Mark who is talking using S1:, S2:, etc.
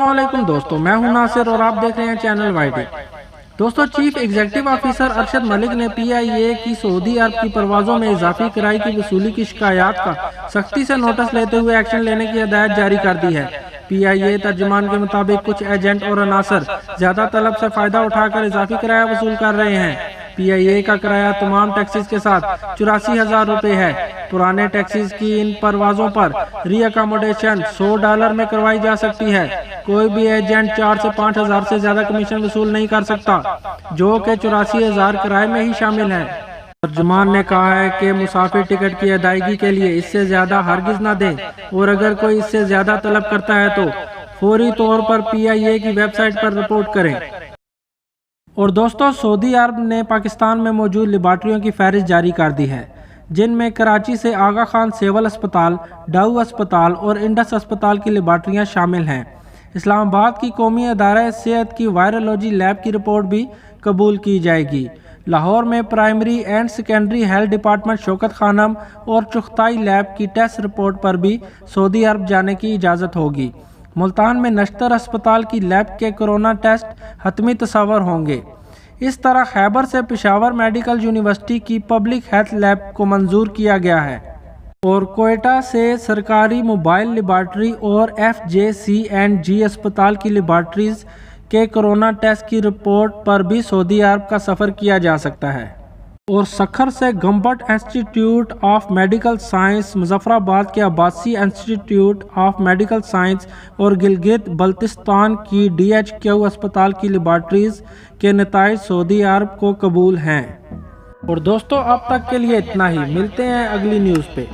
S1: अस्सलाम वालेकुम दोस्तों, मैं हूं नासिर और आप देख रहे हैं चैनल वाईटी। दोस्तों, chief executive officer Arshad Malik ने PIA की सऊदी अरब की परवाज़ों में इजाफी किराए की वसूली की शिकायत का सख्ती से नोटिस लेते हुए एक्शन लेने की हिदायत जारी कर दी है। PIA तर्जुमान के मुताबिक कुछ एजेंट और अनासर ज्यादा तलब से फायदा उठाकर इजाफी किराया वसूल कर रहे हैं। PIA का किराया तमाम टैक्सीज के साथ 84,000 रुपये है। पुराने टैक्सीज की इन परवाज़ों पर री अकोमोडेशन $100 में करवाई जा सकती है। कोई भी एजेंट 4 से 5,000 से ज्यादा कमीशन वसूल नहीं कर सकता, जो कि 84,000 किराए में ही शामिल है। तर्जुमान ने कहा है कि मुसाफिर टिकट की अदायगी के लिए इससे ज्यादा हरगिज न दें और अगर कोई इससे ज्यादा तलब करता है तो फौरी तौर पर PIA की वेबसाइट पर रिपोर्ट करें। और दोस्तों, सऊदी अरब ने पाकिस्तान में मौजूद लेबॉर्ट्रियों की फहरिस्त जारी कर दी है, जिनमें कराची से आगा खान सिविल अस्पताल, डाउ अस्पताल और इंडस अस्पताल की लेबॉर्ट्रियां शामिल हैं। इस्लामाबाद की कौमी अदारा सेहत की वायरोलॉजी लैब की रिपोर्ट भी कबूल की जाएगी। लाहौर में primary and secondary health department Shaukat Khanum और चुगताई लैब की टेस्ट रिपोर्ट पर भी सऊदी अरब जाने की इजाज़त होगी। मुल्तान में नश्तर अस्पताल की लैब के कोरोना टेस्ट हतमी तस्वर होंगे। इस तरह खैबर से पेशावर मेडिकल यूनिवर्सिटी की पब्लिक हेल्थ लैब को मंजूर किया गया है और कोयटा से सरकारी मोबाइल लेबॉर्ट्री और FJC&G अस्पताल की लेबॉर्ट्रीज के कोरोना टेस्ट की रिपोर्ट पर भी सऊदी अरब का सफ़र किया जा सकता है। और सखर से Gambat institute of medical science, Muzaffarabad के Abbasi institute of medical science और गिलगित बल्तिस्तान की DHQ अस्पताल की लेबॉर्ट्रीज के नताइज सऊदी अरब को कबूल हैं। और दोस्तों, अब तक के लिए इतना ही। मिलते हैं अगली न्यूज़ पे।